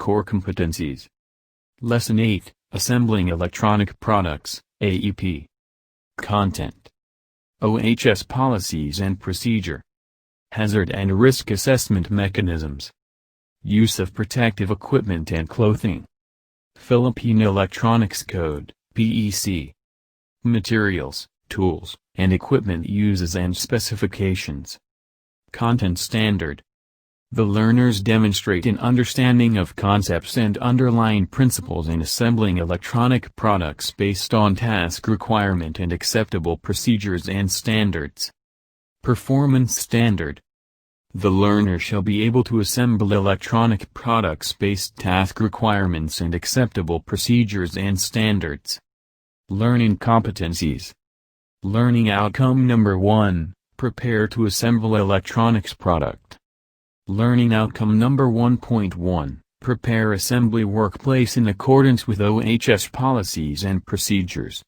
Core competencies. Lesson 8, Assembling Electronic Products, AEP. Content. OHS Policies and Procedure. Hazard and Risk Assessment Mechanisms. Use of Protective Equipment and Clothing. Philippine Electronics Code, PEC. Materials, tools, and equipment uses and specifications. Content standard. The learners demonstrate an understanding of concepts and underlying principles in assembling electronic products based on task requirement and acceptable procedures and standards. Performance standard. The learner shall be able to assemble electronic products based task requirements and acceptable procedures and standards. Learning competencies. Learning outcome number 1, prepare to assemble electronics product. Learning outcome number 1.1, prepare assembly workplace in accordance with OHS policies and procedures.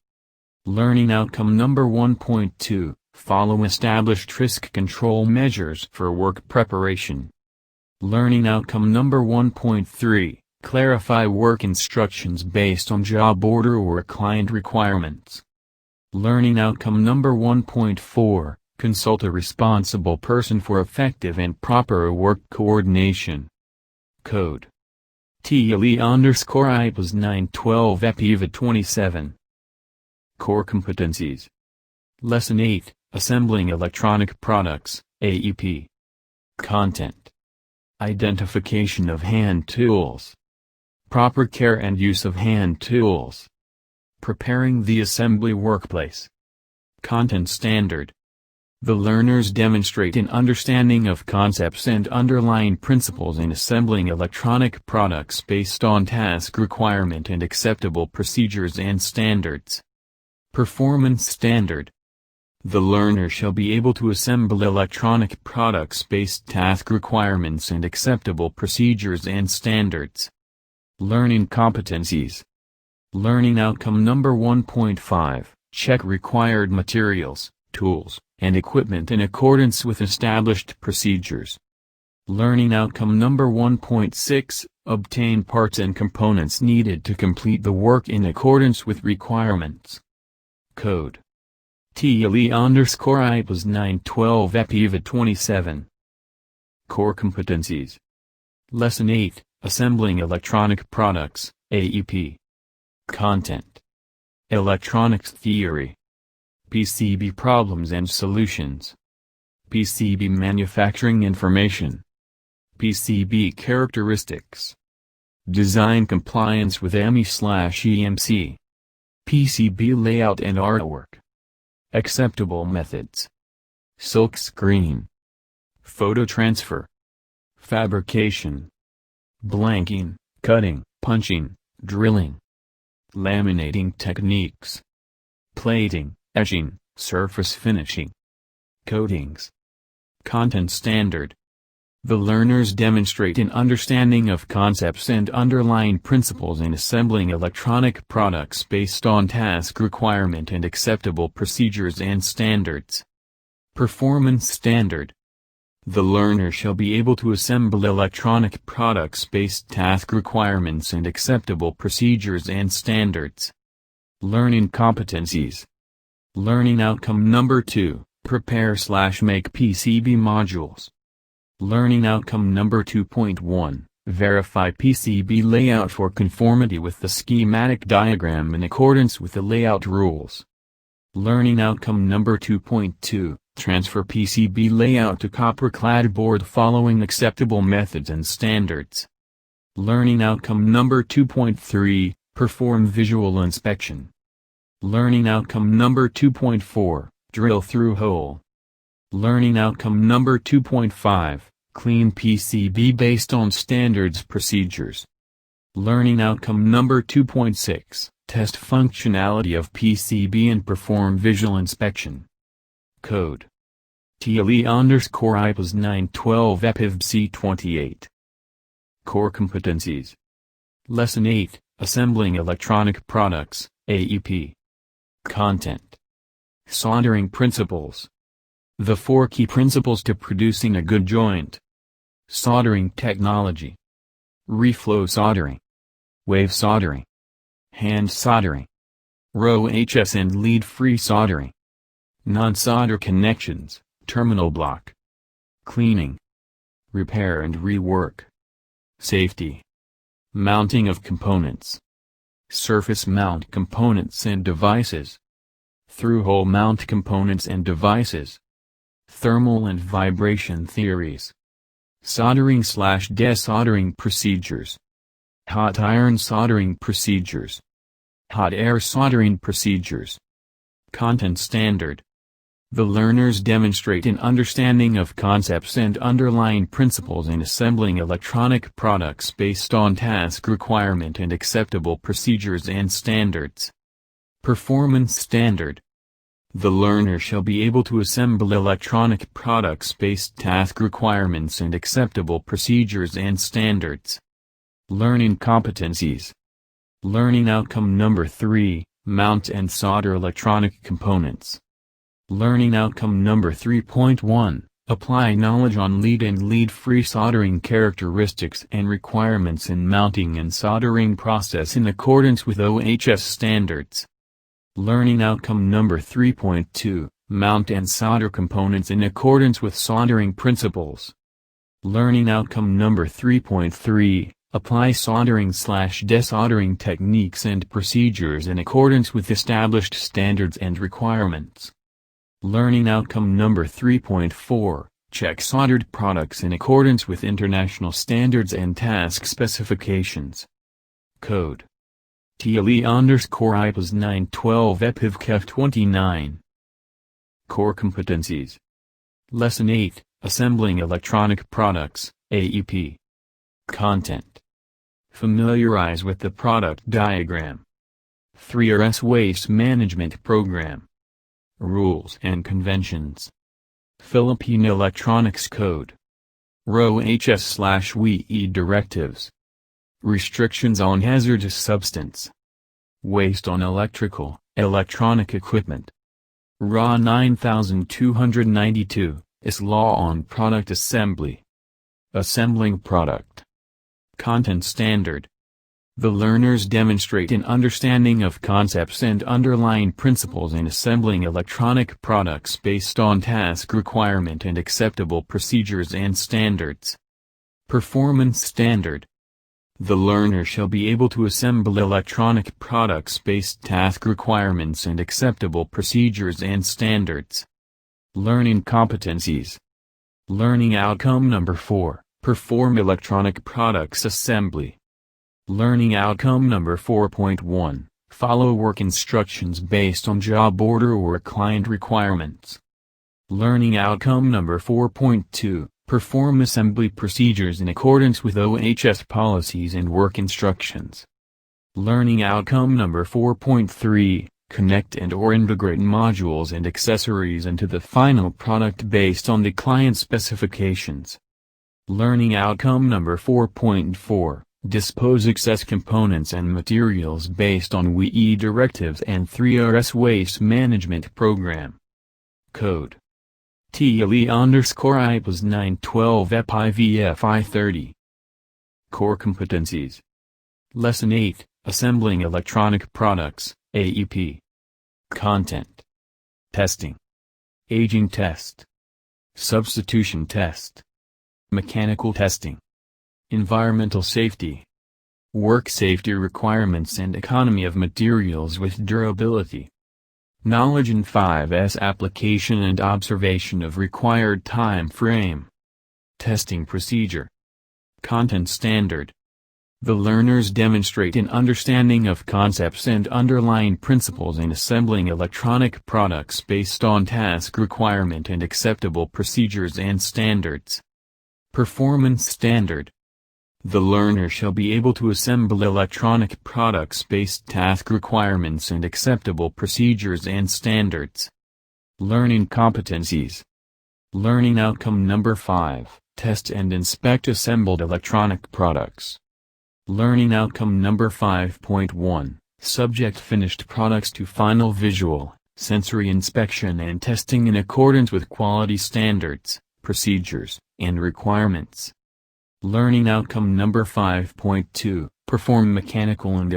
Learning outcome number 1.2, follow established risk control measures for work preparation. Learning outcome number 1.3, clarify work instructions based on job order or client requirements. Learning outcome number 1.4, consult a responsible person for effective and proper work coordination. Code. TLE_IPAS 912 EPIVA 27. Core competencies. Lesson 8, Assembling Electronic Products, AEP. Content. Identification of hand tools. Proper care and use of hand tools. Preparing the assembly workplace. Content standard. The learners demonstrate an understanding of concepts and underlying principles in assembling electronic products based on task requirement and acceptable procedures and standards. Performance standard. The learner shall be able to assemble electronic products based task requirements and acceptable procedures and standards. Learning competencies. Learning outcome number 1.5, check required materials, tools, and equipment in accordance with established procedures. Learning outcome number 1.6, obtain parts and components needed to complete the work in accordance with requirements. Code. TLE_IPAS 912 EPIVA 27. Core competencies. Lesson 8, Assembling Electronic Products, AEP. Content. Electronics theory. PCB problems and solutions. PCB manufacturing information. PCB characteristics. Design compliance with ME/EMC. PCB layout and artwork. Acceptable methods. Silk screen. Photo transfer. Fabrication. Blanking, cutting, punching, drilling. Laminating techniques. Plating, etching, surface finishing. Coatings. Content standard. The learners demonstrate an understanding of concepts and underlying principles in assembling electronic products based on task requirement and acceptable procedures and standards. Performance standard. The learner shall be able to assemble electronic products based task requirements and acceptable procedures and standards. Learning competencies. Learning outcome number 2, prepare/make PCB modules. Learning outcome number 2.1, verify PCB layout for conformity with the schematic diagram in accordance with the layout rules. Learning outcome number 2.2, transfer PCB layout to copper-clad board following acceptable methods and standards. Learning outcome number 2.3, perform visual inspection. Learning outcome number 2.4, drill through hole. Learning outcome number 2.5, clean PCB based on standards procedures. Learning outcome number 2.6, test functionality of PCB and perform visual inspection. Code. TLE_IPAS 912 EPIVC 28. Core competencies. Lesson 8, Assembling Electronic Products, AEP. Content. Soldering principles. The 4 key principles to producing a good joint. Soldering technology. reflow soldering, wave soldering, hand soldering, row HS and lead-free soldering, non-solder connections, terminal block, cleaning, repair and rework, safety, mounting of components, surface mount components and devices, through-hole mount components and devices, thermal and vibration theories, soldering/desoldering procedures, hot iron soldering procedures, hot air soldering procedures, content standard. The learners demonstrate an understanding of concepts and underlying principles in assembling electronic products based on task requirement and acceptable procedures and standards. Performance standard. The learner shall be able to assemble electronic products based task requirements and acceptable procedures and standards. Learning competencies. Learning outcome number 3, mount and solder electronic components. Learning outcome number 3.1, apply knowledge on lead and lead-free soldering characteristics and requirements in mounting and soldering process in accordance with OHS standards. Learning outcome number 3.2, mount and solder components in accordance with soldering principles. Learning outcome number 3.3, apply soldering/desoldering techniques and procedures in accordance with established standards and requirements. Learning outcome number 3.4, check soldered products in accordance with international standards and task specifications. Code TLE_IPAS 912 EPIV 29. Core competencies. Lesson 8, Assembling Electronic Products, AEP. Content. Familiarize with the product diagram. 3RS Waste Management Program. Rules and Conventions. Philippine Electronics Code. Row HS/WEE Directives. Restrictions on hazardous substance. Waste on electronic equipment. RA 9292, is Law on Product Assembly. Assembling Product. Content Standard. The learners demonstrate an understanding of concepts and underlying principles in assembling electronic products based on task requirement and acceptable procedures and standards. Performance Standard. The learner shall be able to assemble electronic products based task requirements and acceptable procedures and standards. Learning competencies. Learning outcome number 4, perform electronic products assembly. Learning outcome number 4.1, follow work instructions based on job order or client requirements. Learning outcome number 4.2, perform assembly procedures in accordance with OHS policies and work instructions. Learning outcome number 4.3, connect and/or integrate modules and accessories into the final product based on the client specifications. Learning outcome number 4.4, dispose excess components and materials based on WEE directives and 3RS Waste Management Program. Code TLE_IPAS 912 EPIV 30. Core competencies. Lesson 8, Assembling Electronic Products, AEP. Content. Testing. Aging test. Substitution test. Mechanical testing. Environmental safety. Work safety requirements and economy of materials with durability. Knowledge in 5S application and observation of required time frame. Testing procedure. Content standard. The learners demonstrate an understanding of concepts and underlying principles in assembling electronic products based on task requirement and acceptable procedures and standards. Performance standard. The learner shall be able to assemble electronic products based task requirements and acceptable procedures and standards. Learning competencies. Learning outcome number 5, test and inspect assembled electronic products. Learning outcome number 5.1, subject finished products to final visual, sensory inspection and testing in accordance with quality standards, procedures, and requirements. Learning outcome number 5.2, perform mechanical and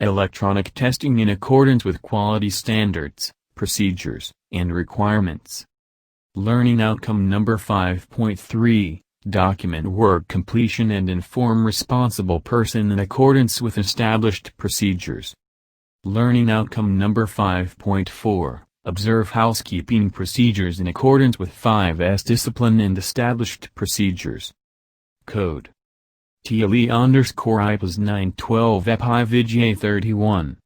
electronic testing in accordance with quality standards, procedures, and requirements. Learning outcome number 5.3, document work completion and inform responsible person in accordance with established procedures. Learning outcome number 5.4, observe housekeeping procedures in accordance with 5S discipline and established procedures. Code TLE_IPAS 912 EPI VGA 31.